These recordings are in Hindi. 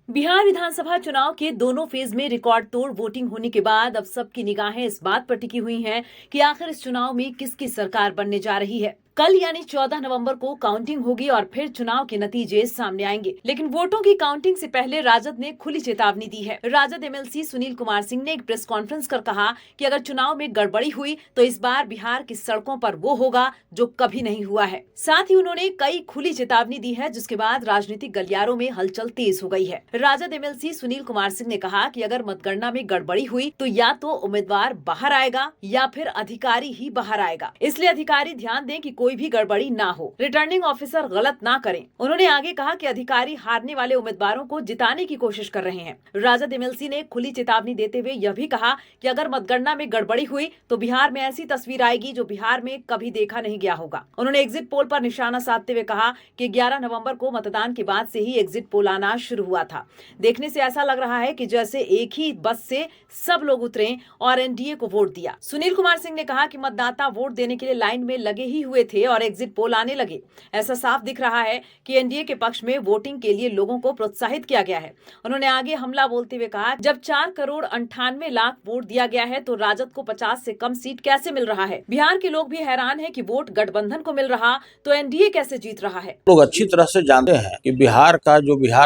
बिहार विधानसभा चुनाव के दोनों फेज में रिकॉर्ड तोड़ वोटिंग होने के बाद अब सबकी निगाहें इस बात पर टिकी हुई हैं कि आखिर इस चुनाव में किसकी सरकार बनने जा रही है। कल यानी 14 नवंबर को काउंटिंग होगी और फिर चुनाव के नतीजे सामने आएंगे। लेकिन वोटों की काउंटिंग से पहले राजद ने खुली चेतावनी दी है। राजद एमएलसी सुनील कुमार सिंह ने एक प्रेस कॉन्फ्रेंस कर कहा कि अगर चुनाव में गड़बड़ी हुई तो इस बार बिहार की सड़कों पर वो होगा जो कभी नहीं हुआ है। साथ ही उन्होंने कई खुली चेतावनी दी है, जिसके बाद राजनीतिक गलियारों में हलचल तेज हो गई है। राजद एमएलसी सुनील कुमार सिंह ने कहा कि अगर मतगणना में गड़बड़ी हुई तो या तो उम्मीदवार बाहर आएगा या फिर अधिकारी ही बाहर आएगा, इसलिए अधिकारी ध्यान दें कि कोई भी गड़बड़ी ना हो, रिटर्निंग ऑफिसर गलत ना करें। उन्होंने आगे कहा कि अधिकारी हारने वाले उम्मीदवारों को जिताने की कोशिश कर रहे हैं। राजद एमएलसी ने खुली चेतावनी देते हुए यह भी कहा कि अगर मतगणना में गड़बड़ी हुई तो बिहार में ऐसी तस्वीर आएगी जो बिहार में कभी देखा नहीं गया होगा। उन्होंने एग्जिट पोल पर निशाना साधते हुए कहा कि 11 नवंबर को मतदान के बाद से ही एग्जिट पोल आना शुरू हुआ था। देखने से ऐसा लग रहा है कि जैसे एक ही बस से सब लोग उतरे और एनडीए को वोट दिया। सुनील कुमार सिंह ने कहा कि मतदाता वोट देने के लिए लाइन में लगे ही हुए थे और एग्जिट पोल आने लगे। ऐसा साफ दिख रहा है कि एनडीए के पक्ष में वोटिंग के लिए लोगों को प्रोत्साहित किया गया है। उन्होंने आगे हमला बोलते हुए कहा, जब 4 करोड़ 98 लाख वोट दिया गया है तो राजद को 50 से कम सीट कैसे मिल रहा है। बिहार के लोग भी हैरान है कि वोट गठबंधन को मिल रहा तो एनडीए कैसे जीत रहा है। लोग अच्छी तरह से जानते हैं कि बिहार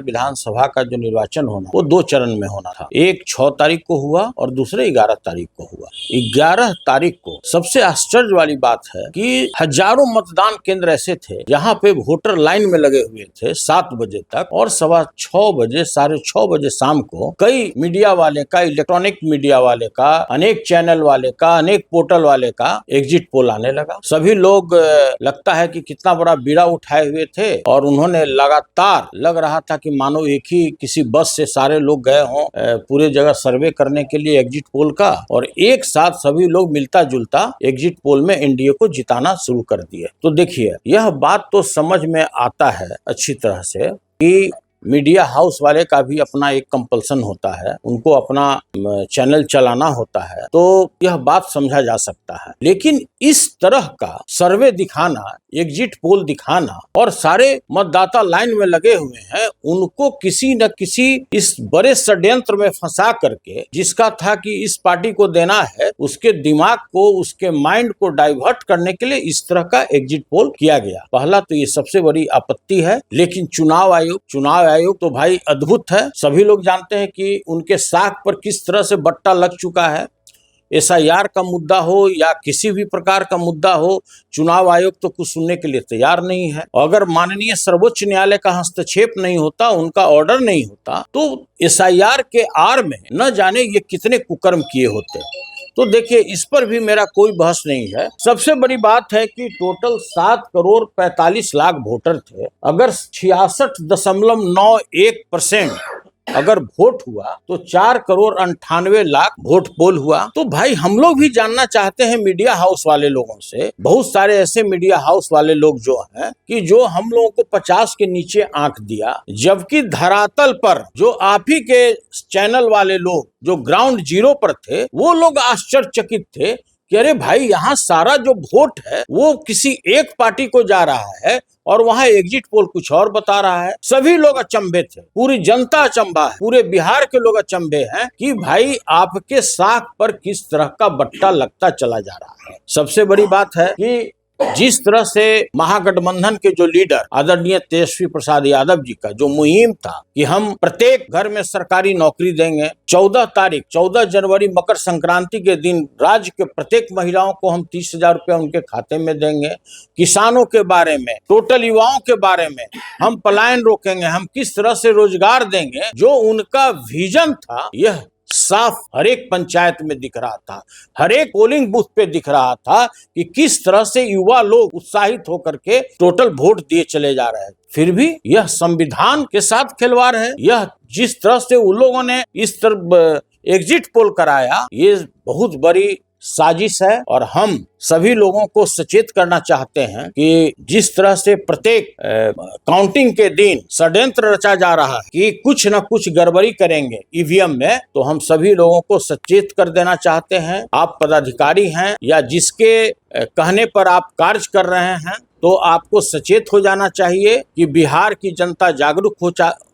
विधानसभा का जो निर्वाचन होना वो 2 चरण में होना था। एक 6 तारीख को हुआ और दूसरे 11 तारीख को हुआ। 11 तारीख को सबसे आश्चर्य वाली बात है कि हजारों मतदान केंद्र ऐसे थे जहां पे वोटर लाइन में लगे हुए थे 7 बजे तक, और 6:15 बजे 6:30 बजे शाम को कई मीडिया वाले का, इलेक्ट्रॉनिक मीडिया वाले का, अनेक चैनल वाले का, अनेक पोर्टल वाले का एग्जिट पोल आने लगा। सभी लोग लगता है कि कितना बड़ा बीड़ा उठाए हुए थे और उन्होंने लगातार लग रहा था कि मानो एक ही किसी बस से सारे लोग गए हों पूरे जगह सर्वे करने के लिए एग्जिट पोल का, और एक साथ सभी लोग मिलता जुलता एग्जिट पोल में एनडीए को जिताना शुरू कर दिए। तो देखिए, यह बात तो समझ में आता है अच्छी तरह से कि मीडिया हाउस वाले का भी अपना एक कंपल्सन होता है, उनको अपना चैनल चलाना होता है, तो यह बात समझा जा सकता है। लेकिन इस तरह का सर्वे दिखाना, एग्जिट पोल दिखाना और सारे मतदाता लाइन में लगे हुए हैं, उनको किसी न किसी इस बड़े षड्यंत्र में फंसा करके, जिसका था कि इस पार्टी को देना है, उसके दिमाग को, उसके माइंड को डाइवर्ट करने के लिए इस तरह का एग्जिट पोल किया गया। पहला तो ये सबसे बड़ी आपत्ति है। लेकिन चुनाव आयोग तो भाई अद्भुत है। सभी लोग जानते हैं कि उनके साख पर किस तरह से बट्टा लग चुका है। एसआईआर का मुद्दा हो या किसी भी प्रकार का मुद्दा हो, चुनाव आयोग तो कुछ सुनने के लिए तैयार नहीं है। अगर माननीय सर्वोच्च न्यायालय का हस्तक्षेप नहीं होता, उनका ऑर्डर नहीं होता, तो एसआईआर के आड़ में न जाने ये कितने कुकर्म किए होते। तो देखिए, इस पर भी मेरा कोई बहस नहीं है। सबसे बड़ी बात है कि टोटल 7 करोड़ 45 लाख वोटर थे। अगर 66.91% अगर वोट हुआ तो 4 करोड़ 98 लाख वोट पोल हुआ। तो भाई, हम लोग भी जानना चाहते हैं मीडिया हाउस वाले लोगों से, बहुत सारे ऐसे मीडिया हाउस वाले लोग जो हैं कि जो हम लोगों को 50 के नीचे आंक दिया, जबकि धरातल पर जो आप ही के चैनल वाले लोग जो ग्राउंड जीरो पर थे, वो लोग आश्चर्यचकित थे कि अरे भाई, यहाँ सारा जो वोट है वो किसी एक पार्टी को जा रहा है और वहाँ एग्जिट पोल कुछ और बता रहा है। सभी लोग अचंभे थे, पूरी जनता अचंभा है, पूरे बिहार के लोग अचंभे हैं कि भाई आपके साख पर किस तरह का बट्टा लगता चला जा रहा है। सबसे बड़ी बात है कि जिस तरह से महागठबंधन के जो लीडर आदरणीय तेजस्वी प्रसाद यादव जी का जो मुहिम था कि हम प्रत्येक घर में सरकारी नौकरी देंगे, 14 जनवरी मकर संक्रांति के दिन राज्य के प्रत्येक महिलाओं को हम 30,000 रुपया उनके खाते में देंगे, किसानों के बारे में, टोटल युवाओं के बारे में हम पलायन रोकेंगे, हम किस तरह से रोजगार देंगे, जो उनका विजन था, यह साफ हर एक पंचायत में दिख रहा था, हर एक पोलिंग बूथ पे दिख रहा था कि किस तरह से युवा लोग उत्साहित होकर के टोटल वोट दिए चले जा रहे हैं। फिर भी यह संविधान के साथ खिलवाड़ है। यह जिस तरह से उन लोगों ने इस तरह एग्जिट पोल कराया, ये बहुत बड़ी साजिश है और हम सभी लोगों को सचेत करना चाहते हैं कि जिस तरह से प्रत्येक काउंटिंग के दिन षड्यंत्र रचा जा रहा है कि कुछ न कुछ गड़बड़ी करेंगे ईवीएम में, तो हम सभी लोगों को सचेत कर देना चाहते हैं। आप पदाधिकारी हैं या जिसके कहने पर आप कार्य कर रहे हैं, तो आपको सचेत हो जाना चाहिए कि बिहार की जनता जागरूक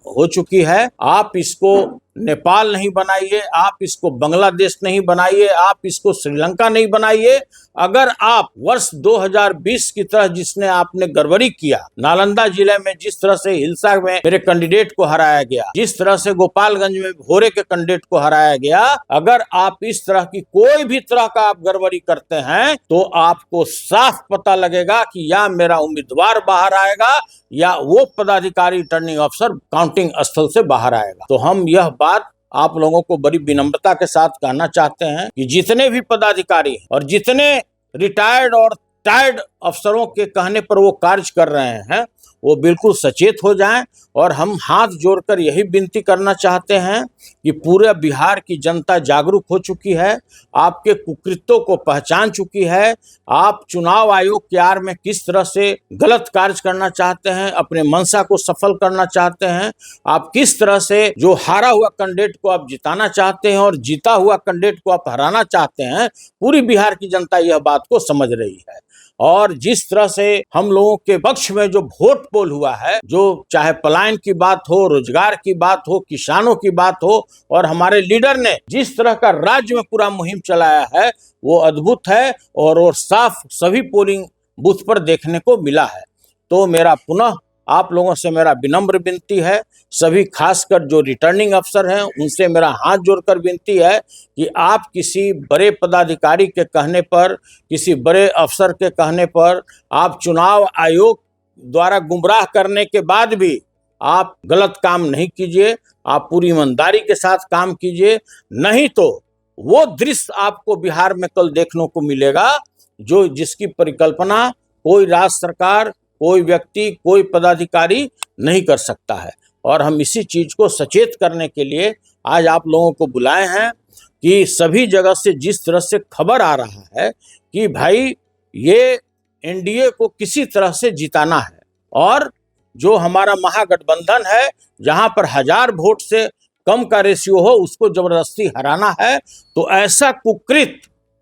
हो चुकी है। आप इसको नेपाल नहीं बनाइए, आप इसको बांग्लादेश नहीं बनाइए, आप इसको श्रीलंका नहीं बनाइए। अगर आप वर्ष 2020 की तरह जिसने आपने गड़बड़ी किया, नालंदा जिले में जिस तरह से हिलसा में मेरे कैंडिडेट को हराया गया, जिस तरह से गोपालगंज में भोरे के कैंडिडेट को हराया गया, अगर आप इस तरह की कोई भी तरह का आप गड़बड़ी करते हैं तो आपको साफ पता लगेगा कि या मेरा उम्मीदवार बाहर आएगा या वो पदाधिकारी रिटर्निंग अफसर काउंटिंग स्थल से बाहर आएगा। तो हम यह बात आप लोगों को बड़ी विनम्रता के साथ कहना चाहते हैं कि जितने भी पदाधिकारी और जितने रिटायर्ड और टायर्ड अफसरों के कहने पर वो कार्य कर रहे हैं, वो बिल्कुल सचेत हो जाएं। और हम हाथ जोड़कर यही विनती करना चाहते हैं कि पूरे बिहार की जनता जागरूक हो चुकी है, आपके कुकृत्यों को पहचान चुकी है। आप चुनाव आयोग के आड़ में किस तरह से गलत कार्य करना चाहते हैं, अपने मंशा को सफल करना चाहते हैं, आप किस तरह से जो हारा हुआ कैंडिडेट को आप जिताना चाहते हैं और जीता हुआ कैंडिडेट को आप हराना चाहते हैं। पूरी बिहार की जनता यह बात को समझ रही है। और जिस तरह से हम लोगों के पक्ष में जो वोट पोल हुआ है, जो चाहे पलायन की बात हो, रोजगार की बात हो, किसानों की बात हो, और हमारे लीडर ने जिस तरह का राज्य में पूरा मुहिम चलाया है, वो अद्भुत है और साफ सभी पोलिंग बूथ पर देखने को मिला है। तो मेरा पुनः आप लोगों से मेरा विनम्र विनती है, सभी खासकर जो रिटर्निंग अफसर हैं उनसे मेरा हाथ जोड़कर विनती है कि आप किसी बड़े पदाधिकारी के कहने पर, किसी बड़े अफसर के कहने पर आप चुनाव आयोग द्वारा गुमराह करने के बाद भी आप गलत काम नहीं कीजिए। आप पूरी ईमानदारी के साथ काम कीजिए, नहीं तो वो दृश्य आपको बिहार में कल देखने को मिलेगा जो जिसकी परिकल्पना कोई राज्य सरकार, कोई व्यक्ति, कोई पदाधिकारी नहीं कर सकता है। और हम इसी चीज को सचेत करने के लिए आज आप लोगों को बुलाए हैं कि सभी जगह से जिस तरह से खबर आ रहा है कि भाई ये एनडीए को किसी तरह से जिताना है और जो हमारा महागठबंधन है जहां पर 1000 वोट से कम का रेशियो हो उसको जबरदस्ती हराना है, तो ऐसा कुकृत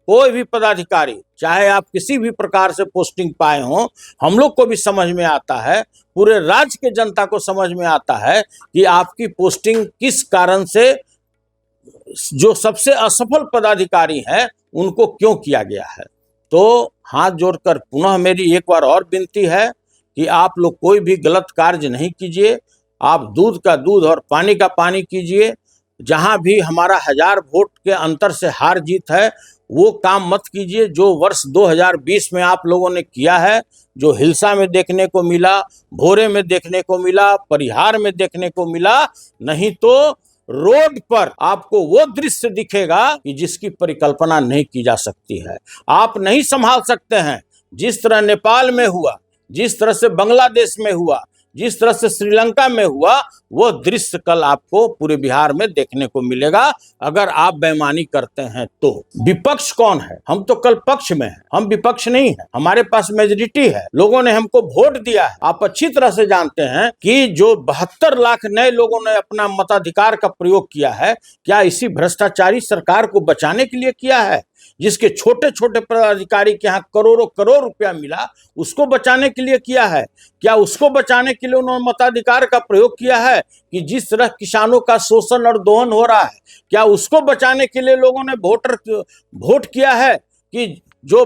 कोई भी पदाधिकारी, चाहे आप किसी भी प्रकार से पोस्टिंग पाए हों, हम लोग को भी समझ में आता है, पूरे राज्य के जनता को समझ में आता है कि आपकी पोस्टिंग किस कारण से, जो सबसे असफल पदाधिकारी हैं उनको क्यों किया गया है। तो हाथ जोड़कर पुनः मेरी एक बार और विनती है कि आप लोग कोई भी गलत कार्य नहीं कीजिए, आप दूध का दूध और पानी का पानी कीजिए। जहां भी हमारा 1000 वोट के अंतर से हार जीत है वो काम मत कीजिए जो वर्ष 2020 में आप लोगों ने किया है, जो हिलसा में देखने को मिला, भोरे में देखने को मिला, परिहार में देखने को मिला। नहीं तो रोड पर आपको वो दृश्य दिखेगा कि जिसकी परिकल्पना नहीं की जा सकती है। आप नहीं संभाल सकते हैं। जिस तरह नेपाल में हुआ, जिस तरह से बांग्लादेश में हुआ, जिस तरह से श्रीलंका में हुआ, वो दृश्य कल आपको पूरे बिहार में देखने को मिलेगा अगर आप बेईमानी करते हैं तो। विपक्ष कौन है? हम तो कल पक्ष में हैं, हम विपक्ष नहीं है। हमारे पास मेजोरिटी है, लोगों ने हमको वोट दिया है। आप अच्छी तरह से जानते हैं कि जो 72 लाख नए लोगों ने अपना मताधिकार का प्रयोग किया है, क्या इसी भ्रष्टाचारी सरकार को बचाने के लिए किया है? जिसके छोटे छोटे पदाधिकारी के यहाँ करोड़ों करोड़ रुपया मिला, उसको बचाने के लिए किया है? क्या उसको बचाने के लिए उन्होंने मताधिकार का प्रयोग किया है कि जिस तरह किसानों का शोषण और दोहन हो रहा है, क्या उसको बचाने के लिए लोगों ने वोट किया है कि जो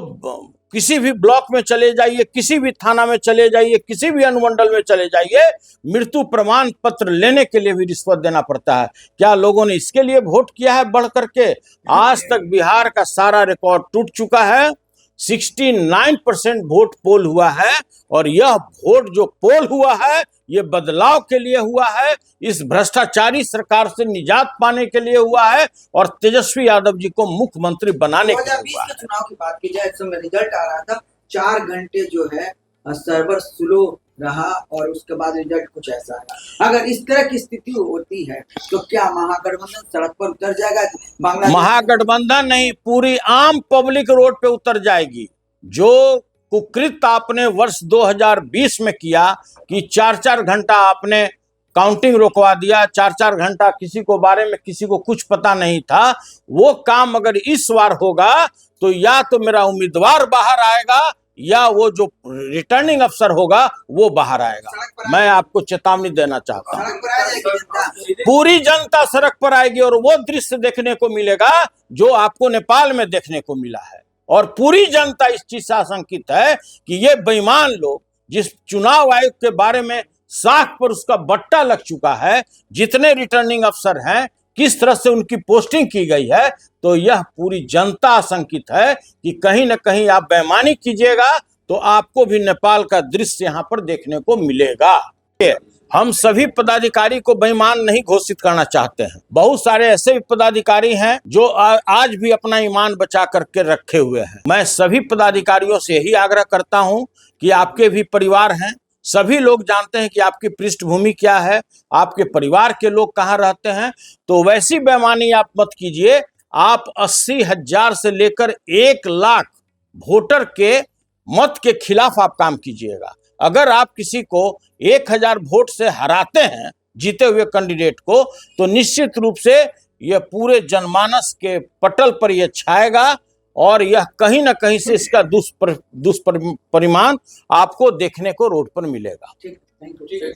किसी भी ब्लॉक में चले जाइए, किसी भी थाना में चले जाइए, किसी भी अनुमंडल में चले जाइए, मृत्यु प्रमाण पत्र लेने के लिए भी रिश्वत देना पड़ता है? क्या लोगों ने इसके लिए वोट किया है बढ़ करके? आज तक बिहार का सारा रिकॉर्ड टूट चुका है। 69% वोट पोल हुआ है और यह वोट जो पोल हुआ है ये बदलाव के लिए हुआ है, इस भ्रष्टाचारी सरकार से निजात पाने के लिए हुआ है और तेजस्वी यादव जी को मुख्यमंत्री बनाने के लिए हुआ है। चुनाव की बात की जाए, इस समय रिजल्ट आ रहा था, 4 घंटे जो है सर्वर स्लो रहा और उसके बाद रिजल्ट कुछ ऐसा है। अगर इस तरह की स्थिति होती है तो क्या महागठबंधन सड़क पर उतर जाएगा? बांग्लादेश महागठबंधन नहीं, पूरी आम पब्लिक रोड पे उतर जाएगी। जो कुकृत आपने वर्ष 2020 में किया कि 4-4 घंटा आपने काउंटिंग रोकवा दिया, 4-4 घंटा किसी को बारे में किसी को कुछ पता नहीं था, वो काम अगर इस बार होगा तो या तो मेरा उम्मीदवार बाहर आएगा या वो जो रिटर्निंग अफसर होगा वो बाहर आएगा। मैं आपको चेतावनी देना चाहता हूँ। सड़क पर आ जाएगी जनता। पूरी जनता सड़क पर आएगी और वो दृश्य देखने को मिलेगा जो आपको नेपाल में देखने को मिला है। और पूरी जनता इस चीज से आशंकित है कि ये बेईमान लोग, जिस चुनाव आयोग के बारे में साख पर उसका बट्टा लग चुका है, जितने रिटर्निंग अफसर हैं, किस तरह से उनकी पोस्टिंग की गई है, तो यह पूरी जनता आशंकित है कि कहीं न कहीं आप बेईमानी कीजिएगा तो आपको भी नेपाल का दृश्य यहाँ पर देखने को मिलेगा। हम सभी पदाधिकारी को बेईमान नहीं घोषित करना चाहते हैं। बहुत सारे ऐसे भी पदाधिकारी हैं जो आज भी अपना ईमान बचा करके रखे हुए हैं। मैं सभी पदाधिकारियों से यही आग्रह करता हूं कि आपके भी परिवार हैं, सभी लोग जानते हैं कि आपकी पृष्ठभूमि क्या है, आपके परिवार के लोग कहाँ रहते हैं, तो वैसी बेईमानी आप मत कीजिए। आप 80,000 से लेकर 1 लाख वोटर के मत के खिलाफ आप काम कीजिएगा। अगर आप किसी को 1000 वोट से हराते हैं जीते हुए कैंडिडेट को, तो निश्चित रूप से यह पूरे जनमानस के पटल पर यह छाएगा और यह कहीं ना कहीं से इसका दुष्परिणाम आपको देखने को रोड पर मिलेगा। ठीक, थैंक यू।